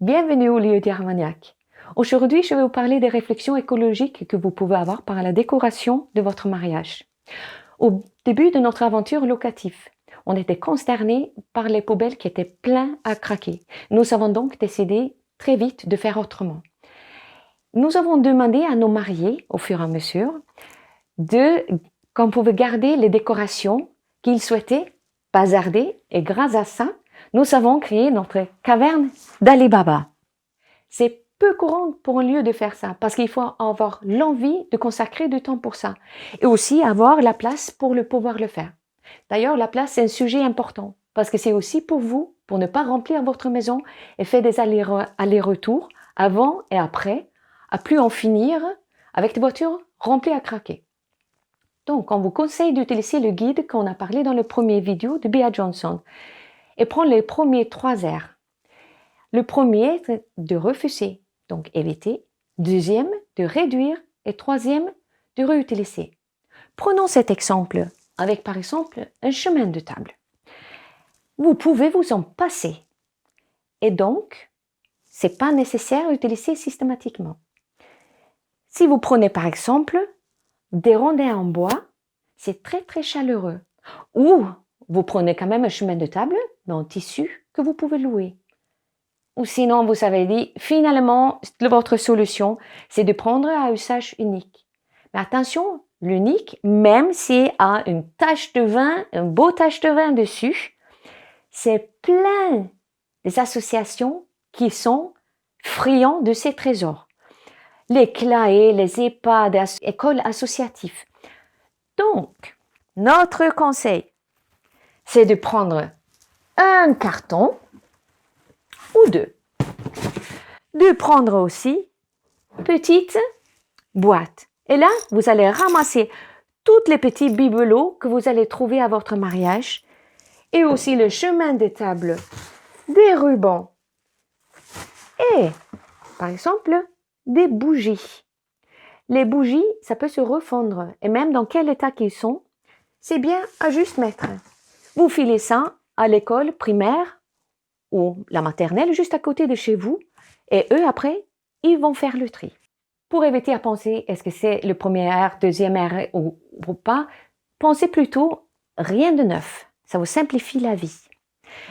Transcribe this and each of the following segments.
Bienvenue au lieu d'Armagnac. Aujourd'hui, je vais vous parler des réflexions écologiques que vous pouvez avoir par la décoration de votre mariage. Au début de notre aventure locative, on était consternés par les poubelles qui étaient pleines à craquer. Nous avons donc décidé très vite de faire autrement. Nous avons demandé à nos mariés, au fur et à mesure, qu'on pouvait garder les décorations qu'ils souhaitaient bazarder, et grâce à ça, nous avons créé notre caverne d'Ali Baba. C'est peu courant pour un lieu de faire ça, parce qu'il faut avoir l'envie de consacrer du temps pour ça, et aussi avoir la place pour pouvoir le faire. D'ailleurs, la place, c'est un sujet important, parce que c'est aussi pour vous, pour ne pas remplir votre maison et faire des allers-retours avant et après, à plus en finir avec des voitures remplies à craquer. Donc, on vous conseille d'utiliser le guide qu'on a parlé dans le premier vidéo de Bea Johnson et prendre les premiers 3 R. Le premier est de refuser, donc éviter. Deuxième, de réduire. Et troisième, de réutiliser. Prenons cet exemple avec par exemple un chemin de table. Vous pouvez vous en passer. Et donc, ce n'est pas nécessaire d'utiliser systématiquement. Si vous prenez par exemple des rondins en bois, c'est très très chaleureux. Ou vous prenez quand même un chemin de table, mais en tissu que vous pouvez louer. Ou sinon, vous avez dit, finalement, votre solution, c'est de prendre à usage unique. Mais attention, l'unique, même s'il a une tache de vin, un beau tache de vin dessus, c'est plein des associations qui sont friands de ces trésors. Les CLAE, les EHPAD, les écoles associatives. Donc, notre conseil, c'est de prendre un carton ou deux. De prendre aussi une petite boîte. Et là, vous allez ramasser tous les petits bibelots que vous allez trouver à votre mariage et aussi le chemin de table, des rubans et, par exemple, des bougies. Les bougies, ça peut se refondre et même dans quel état qu'ils sont, c'est bien à juste mettre. Vous filez ça à l'école primaire ou la maternelle juste à côté de chez vous et eux, après, ils vont faire le tri. Pour éviter à penser est-ce que c'est le premier R, deuxième R ou pas, pensez plutôt rien de neuf. Ça vous simplifie la vie.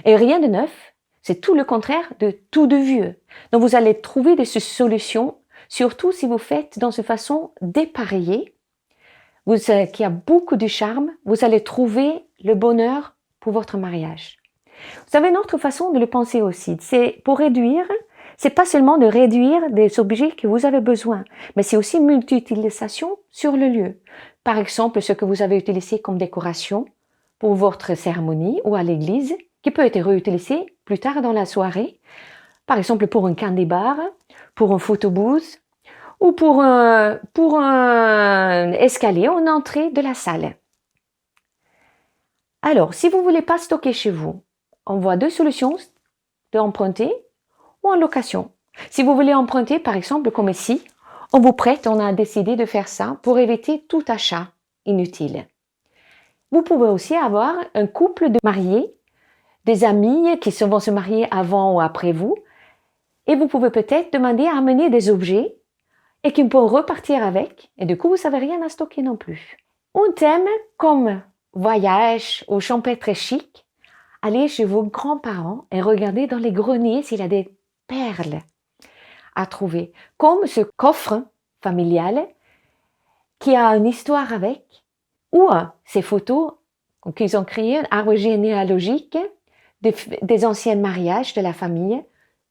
Et rien de neuf, c'est tout le contraire de tout de vieux. Donc vous allez trouver des solutions, surtout si vous faites dans une façon dépareillée, qui a beaucoup de charme, vous allez trouver le bonheur pour votre mariage. Vous avez une autre façon de le penser aussi, c'est pour réduire. C'est pas seulement de réduire des objets que vous avez besoin, mais c'est aussi multi-utilisation sur le lieu. Par exemple, ce que vous avez utilisé comme décoration pour votre cérémonie ou à l'église, qui peut être réutilisé plus tard dans la soirée. Par exemple, pour un candy bar, pour un photo booth ou pour un escalier en entrée de la salle. Alors, si vous voulez pas stocker chez vous, on voit 2 solutions d'emprunter ou en location. Si vous voulez emprunter, par exemple, comme ici, on vous prête, on a décidé de faire ça pour éviter tout achat inutile. Vous pouvez aussi avoir un couple de mariés, des amis qui vont se marier avant ou après vous, et vous pouvez peut-être demander à amener des objets et qu'ils peuvent repartir avec, et du coup, vous n'avez rien à stocker non plus. Un thème comme voyage ou champêtre chic, allez chez vos grands-parents et regardez dans les greniers s'il y a des perles à trouver, comme ce coffre familial qui a une histoire avec, ou ces photos qu'ils ont créées, un arbre généalogique des anciens mariages de la famille,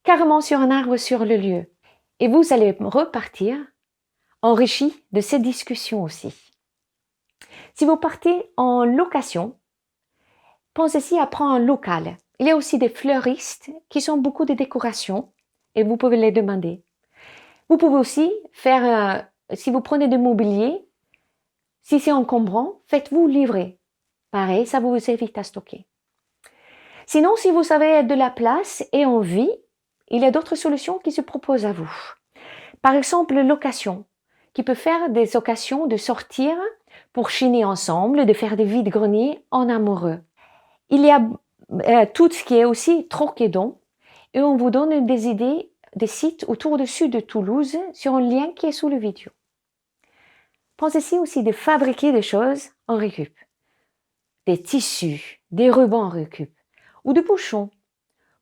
carrément sur un arbre sur le lieu. Et vous allez repartir enrichi de ces discussions aussi. Si vous partez en location, pensez-y à prendre un local. Il y a aussi des fleuristes qui ont beaucoup de décorations et vous pouvez les demander. Vous pouvez aussi faire, si vous prenez du mobilier, si c'est encombrant, faites-vous livrer. Pareil, ça vous évite à stocker. Sinon, si vous avez de la place et envie, il y a d'autres solutions qui se proposent à vous. Par exemple, location, qui peut faire des occasions de sortir pour chiner ensemble, de faire des vides-greniers en amoureux. Il y a tout ce qui est aussi troc et don. et on vous donne des idées des sites autour du sud de Toulouse sur un lien qui est sous la vidéo. Pensez aussi de fabriquer des choses en récup. Des tissus, des rubans en récup ou des bouchons.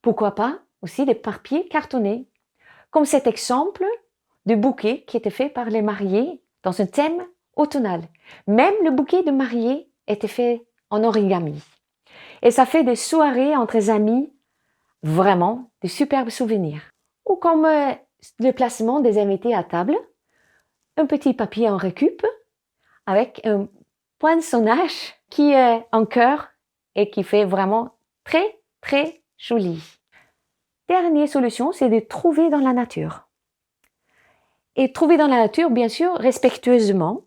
Pourquoi pas aussi des papiers cartonnés, comme cet exemple de bouquet qui était fait par les mariés dans un thème automnal. Même le bouquet de mariés était fait en origami. Et ça fait des soirées entre amis, vraiment de superbes souvenirs. Ou comme le placement des invités à table, un petit papier en récup avec un poinçonnage qui est en cœur et qui fait vraiment très, très joli. Dernière solution, c'est de trouver dans la nature. Et trouver dans la nature, bien sûr, respectueusement.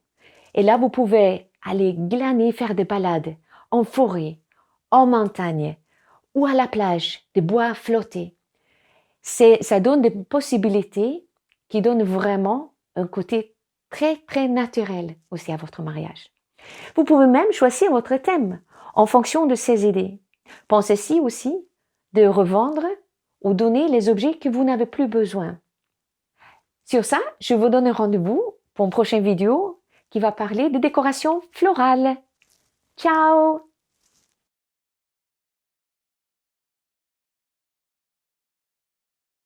Et là, vous pouvez aller glaner, faire des balades en forêt, en montagne ou à la plage, des bois flottés. Ça donne des possibilités qui donnent vraiment un côté très, très naturel aussi à votre mariage. Vous pouvez même choisir votre thème en fonction de ces idées. Pensez aussi de revendre ou donner les objets que vous n'avez plus besoin. Sur ça, je vous donne rendez-vous pour une prochaine vidéo qui va parler de décoration florale. Ciao!